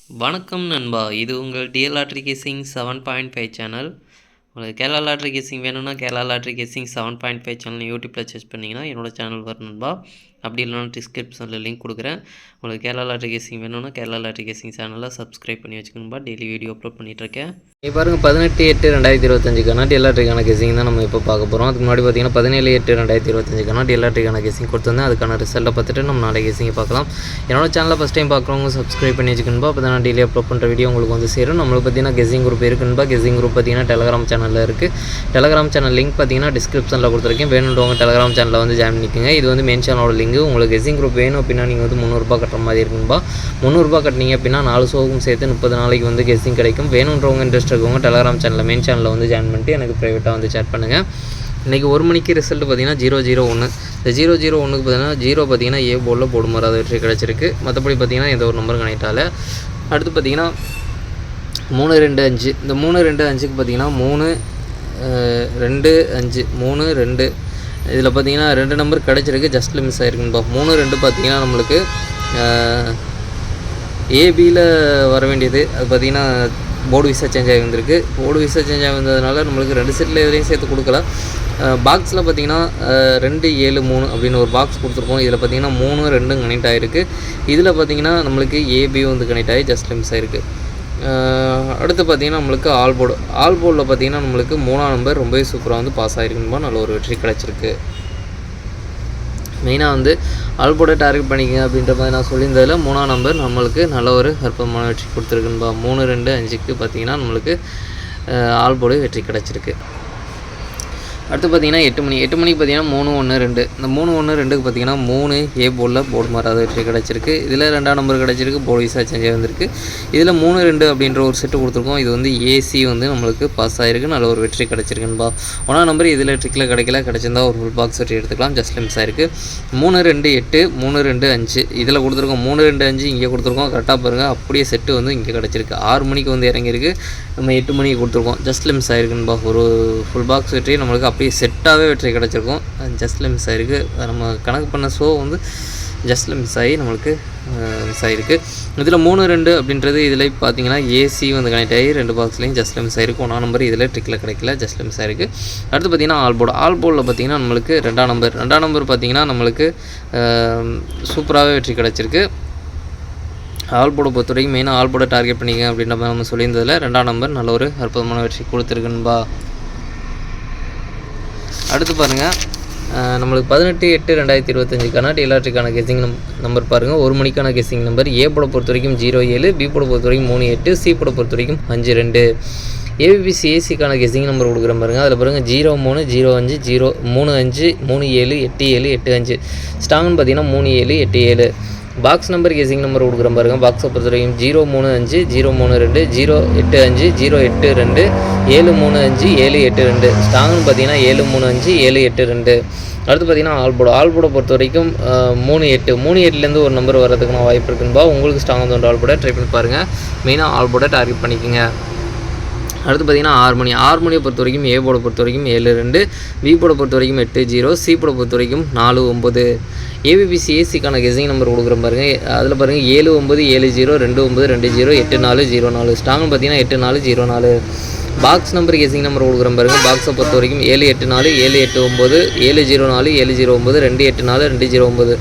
வணக்கம் நண்பா, இது உங்கள் டிஎல் லாட்ரி கேசிங் 7.5 சேனல். உங்களுக்கு கேரளா லாட்ரி கேசிங் வேணும்னா கேரளா லாட்ரி கேசிங் 7.5 சேனல் யூடியூப்பில் சர்ச் பண்ணிங்கன்னா என்னோட சேனல் வரும் நண்பா. அப்படி இல்லைனா டிஸ்கிரிப்ஷனில் லிங்க் கொடுக்குறேன். உங்களுக்கு கேரளா லாட்ரி கேசிங் வேணும்னா கேரளா லாட்ரி கேசிங் சேனலை சப்ஸ்கிரைப் பண்ணி வச்சுக்கணும்பா. டெய்லி வீடியோ அப்லோட் பண்ணிகிட்ருக்கேன். இப்போ பாருங்கள் 18/8/2025 டிஎல் லாட்ரிக்கான கெஸிங் தான் நம்ம இப்போ பார்க்க போகிறோம். அதுக்கு முன்னாடி பார்த்தீங்கன்னா 17/8/2025 டிஎல் லாட்ரிக்கான கெஸிங் கொடுத்துருந்தேன். அதுக்கான ரிசல்ட்டை பார்த்துட்டு நம்ம நாளை கெஸிங்கை பார்க்கலாம். என்னோட சேனலில் ஃபஸ்ட் டைம் பார்க்குறவங்க சப்ஸ்கிரைப் பண்ணி வச்சுக்கணும்பா. அப்போ தான் நான் டெய்லி அப்லோட் பண்ணுற வீடியோ உங்களுக்கு வந்து சேரும். நம்மளுக்கு பார்த்தீங்கன்னா கெஸிங் குரூப் இருக்குன்பா. கெஸிங் குரூப் பார்த்தீங்கன்னா டெலகிராம் சேனலில் இருக்குது. டெலகிராம் சேனல் லிங்க் பார்த்தீங்கன்னா டிஸ்கிரிப்ஷனில் கொடுத்துருக்கேன். வேணுன்றவங்க டெலகிராம் சேனலில் வந்து ஜாயின் பண்ணிக்கோங்க. இது வந்து மெயின் சேனலோட லிங்க். உங்களுக்கு கெஸிங் குரூப் வேணும் அப்படின்னா நீங்கள் வந்து 300 ரூபா கட்டுற மாதிரி இருக்குன்பா. 300 ரூபா கட்டினீங்க அப்படின்னா 4 ஷோவுக்கும் சேர்த்து 30 நாளைக்கு வந்து கெஸிங் கிடைக்கும். வேணுன்றவங்க இன்ட்ரெஸ்ட் இருக்கவங்க டெலகிராம் சேனலில் மெயின் சேனலில் வந்து ஜாயின் பண்ணிட்டு எனக்கு ப்ரைவேட்டாக வந்து சேட் பண்ணுங்கள். இன்றைக்கி 1 மணிக்கு ரிசல்ட் பார்த்தீங்கன்னா 001. இந்த 001க்கு பார்த்தீங்கன்னா 0 பார்த்தீங்கன்னா ஏ போர்டில் போடுமாறு அதை வெற்றி கிடச்சிருக்கு. மற்றபடி பார்த்தீங்கன்னா எந்த ஒரு நம்பர் கனெக்ட் ஆகலை. அடுத்து பார்த்தீங்கன்னா 325. இந்த 325க்கு பார்த்தீங்கன்னா 325 3-2 இதில் பார்த்தீங்கன்னா 2 நம்பர் கிடச்சிருக்கு. ஜஸ்ட்டில் மிஸ் ஆகிருக்குன்பா. 3-2 பார்த்தீங்கன்னா நம்மளுக்கு ஏபியில் வர வேண்டியது. அது பார்த்திங்கன்னா போர்டு விசா சேஞ்ச் ஆகி வந்திருக்கு. போர்டு விசா சேஞ்ச் ஆகி வந்ததுனால நம்மளுக்கு 2 செட்டில் எதுலேயும் சேர்த்து கொடுக்கல. பாக்ஸில் பார்த்திங்கன்னா 2-7-3 அப்படின்னு ஒரு பாக்ஸ் கொடுத்துருக்கோம். இதில் பார்த்திங்கன்னா 3-2 கனெக்ட் ஆகிருக்கு. இதில் பார்த்திங்கன்னா நம்மளுக்கு ஏபியும் வந்து கனெக்ட் ஆகி ஜஸ்ட்டில் மிஸ் ஆகிருக்கு. அடுத்து பார்த்திங்கன்னா நம்மளுக்கு ஆல் போர்டில் பார்த்திங்கன்னா நம்மளுக்கு 3ஆம் நம்பர் ரொம்பவே சூப்பராக வந்து பாஸ் ஆகிருக்குன்பா. நல்ல ஒரு வெற்றி கிடச்சிருக்கு. மெயினாக வந்து ஆல்போர்டை டார்கெட் பண்ணிக்கங்க அப்படின்ற மாதிரி நான் சொல்லியிருந்ததில் 3ஆம் நம்பர் நம்மளுக்கு நல்ல ஒரு அற்புதமான வெற்றி கொடுத்துருக்குன்பா. 3-2-5க்கு பார்த்திங்கன்னா நம்மளுக்கு ஆல்போர்டு வெற்றி கிடச்சிருக்கு. அடுத்து பார்த்திங்கன்னா 8 மணிக்கு பார்த்திங்கன்னா 3-1-2. இந்த 3-1-2க்கு பார்த்திங்கன்னா 3 ஏ போர்டில் போர்டு மாறாத வெற்றி கிடச்சிருக்கு. இதில் 2ஆம் நம்பர் கிடச்சிருக்கு. போர்டு விசா சேஞ்ச் வந்திருக்கு. இதில் 3-2 அப்படின்ற ஒரு செட்டு கொடுத்துருக்கோம். இது வந்து ஏசி வந்து நம்மளுக்கு பாஸ் ஆகிருக்கு. நல்ல ஒரு வெற்றி கிடச்சிருக்குன்பா. 1ஆம் நம்பர் இதில் ட்ரிக்கில் கிடைச்சிருந்தா ஒரு ஃபுல் பாக்ஸ் வெற்றி எடுத்துக்கலாம். ஜஸ்ட் மிஸ் ஆகிருக்கு. 3-2-8 3-2-5 இதில் கொடுத்துருக்கோம். 3-2-5 இங்கே கொடுத்துருக்கோம். கரெக்டாக பாருங்கள். அப்படியே செட்டு வந்து இங்கே கிடச்சிருக்கு. 6 மணிக்கு வந்து இறங்கியிருக்கு. நம்ம 8 மணிக்கு கொடுத்துருக்கோம். ஜஸ்ட்டில் மிஸ் ஆகிருக்குன்பா. ஒரு ஃபுல் பாக்ஸ் வெற்றி நம்மளுக்கு அப்படியே செட்டாகவே வெற்றி கிடச்சிருக்கும். ஜஸ்ட்டில் மிஸ் ஆகிருக்கு. நம்ம கணக்கு பண்ண ஷோ வந்து ஜஸ்ட்டில் மிஸ் ஆகி நம்மளுக்கு மிஸ் ஆகிருக்கு. இதில் 3-2 அப்படின்றது இதில் பார்த்தீங்கன்னா ஏசி வந்து கனெக்ட் ஆகி 2 பாக்ஸ்லேயும் ஜஸ்ட்டில் மிஸ் ஆகிருக்கு. 1ஆம் நம்பர் இதில் ட்ரிக்கில் கிடைக்கல. ஜஸ்ட்டில் மிஸ் ஆகிருக்கு. அடுத்து பார்த்திங்கன்னா ஆல் போர்டில் பார்த்திங்கன்னா நம்மளுக்கு 2ஆம் நம்பர் பார்த்திங்கன்னா நம்மளுக்கு சூப்பராகவே வெற்றி கிடச்சிருக்கு. ஆல் போர்டை பொறுத்த வரைக்கும் மெயினாக ஆல் போர்டை டார்கெட் பண்ணிங்க அப்படின்ற மாதிரி நம்ம சொல்லியிருந்ததில் 2ஆம் நம்பர் நல்ல ஒரு அற்புதமான வெற்றி கொடுத்துருக்குன்பா. அடுத்து பாருங்கள் நம்மளுக்கு 18/8/2025 டிஎல் லாட்ரிக்கான கெஸிங் நம்பர் பாருங்கள். 1 மணிக்கான கெஸிங் நம்பர். ஏ போர்டை பொறுத்த வரைக்கும் 07, பி போர்டை பொறுத்த வரைக்கும் 38, சி போர்டை பொறுத்த வரைக்கும் 52. ஏபிசிஏசிக்கான கெஸிங் நம்பர் கொடுக்குறேன் பாருங்கள். அதில் பாருங்கள் 03 05 35 37 87 85. ஸ்டாங்னு பார்த்தீங்கன்னா 3787. பாக்ஸ் நம்பர் கெஸிங் நம்பர் கொடுக்குறேன் பாருங்கள். பாக்ஸை பொறுத்த வரைக்கும் 035 032 085 082 735 782. ஸ்டாங்னு பார்த்தீங்கன்னா 735 782. அடுத்து பார்த்தீங்கன்னா ஆல் போர்டை பொறுத்த வரைக்கும் 38 ஒரு நம்பர் வர்றதுக்கான வாய்ப்பு இருக்குன்பா. உங்களுக்கு ஸ்டாங் வந்து ஆல் போர்டை ட்ரை பண்ணி பாருங்கள். மெயினாக ஆல் போர்டை டார்கெட் பண்ணிக்கோங்க. அடுத்து பார்த்திங்கன்னா 6 மணியை பொறுத்த வரைக்கும் ஏ போர்டை பொறுத்த வரைக்கும் 72, பி போர்டை பொறுத்த வரைக்கும் 80, சி போர்டை பொறுத்த வரைக்கும் 49. ஏபிசிஏசிக்கான கெஸிங் நம்பர் கொடுக்குற பாருங்கள். அதில் பாருங்கள் 79 70 29 20 84 04. ஸ்டாங்னு பார்த்தீங்கன்னா 84 04. பாக்ஸ் நம்பர் கெஸிங் நம்பர் கொடுக்குற பாருங்கள். பாக்ஸை பொறுத்த வரைக்கும் 784 789 704 709 284 209.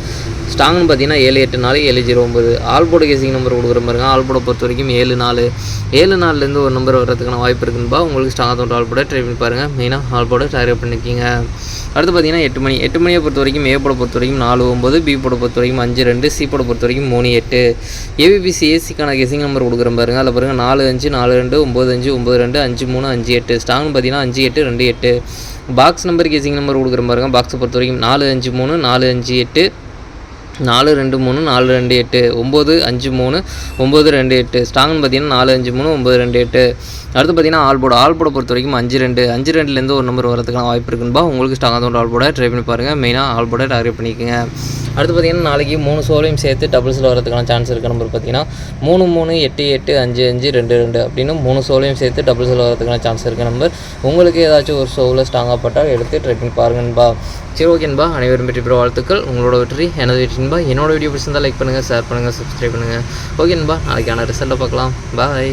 ஸ்டாங்னு பார்த்தீங்கன்னா 784 709. ஆல் போர்டு கெஸிங் நம்பர் கொடுக்குற பாருங்க. ஆல் போர்டை பொறுத்த வரைக்கும் 74 ஒரு நம்பர் வர்றதுக்கான வாய்ப்பு இருக்குன்பா. உங்களுக்கு ஸ்டாங் தோன்ற ஆல் போர்டை ட்ரை பண்ணி பாருங்கள். மெயினாக ஆல் போர்டை டார்கெட் பண்ணிக்கிங்க. அடுத்து பார்த்தீங்கன்னா 8 மணியை பொறுத்த வரைக்கும் ஏ போர்டை பொறுத்த வரைக்கும் 49, பி போர்டை பொறுத்த வரைக்கும் 52, சி போர்டை பொறுத்த வரைக்கும் 38. ஏபிசிஏசிக்கான கெஸிங் நம்பர் கொடுக்குற பாருங்கள். அதில் பாருங்கள் 45 42 95 92 53 58. ஸ்டாங்னு பார்த்தீங்கன்னா 58 28. பாக்ஸ் நம்பர் கெஸிங் நம்பர் கொடுக்குற பாருங்கள். பாக்ஸை பொறுத்த வரைக்கும் 453 458 423 428 953 928. ஸ்டாங்னு பார்த்தீங்கன்னா 453 928. அடுத்து பார்த்தீங்கன்னா ஆல் போர்டை பொறுத்த வரைக்கும் 52 ஒரு நம்பர் வரதுக்கான வாய்ப்பு இருக்குன்பா. உங்களுக்கு ஸ்டாங் தோன்ற ஆல் போர்டை ட்ரை பண்ணி பாருங்கள். மெயினாக ஆல் போர்டை டார்கெட் பண்ணிக்கோங்க. அடுத்து பார்த்திங்கன்னா நாளைக்கு 3 ஷோலையும் சேர்த்து டபுள்ஸில் வரதுக்கான சான்ஸ் இருக்க நம்பர் பார்த்திங்கன்னா 3 3 8 8 5 5 2 2 அப்படின்னு 3 ஷோலையும் சேர்த்து டபுள்ஸில் வரதுக்கான சான்ஸ் இருக்க நம்பர். உங்களுக்கு ஏதாச்சும் ஒரு ஷோவில் ஸ்ட்ராங்காக பட்டால் எடுத்து ட்ரை பண்ணி பாருங்கன்பா. சரி ஓகேன்பா, அனைவரும் வெற்றி பெற வாழ்த்துக்கள். உங்களோட வெற்றி எனது வெற்றின்பா. என்னோட வீடியோ பிடிச்சிருந்தால் லைக் பண்ணுங்கள், ஷேர் பண்ணுங்கள், சப்ஸ்கிரைப் பண்ணுங்கள். ஓகேன்பா, நாளைக்கான ரிசல்ட்டை பார்க்கலாம். பாய்.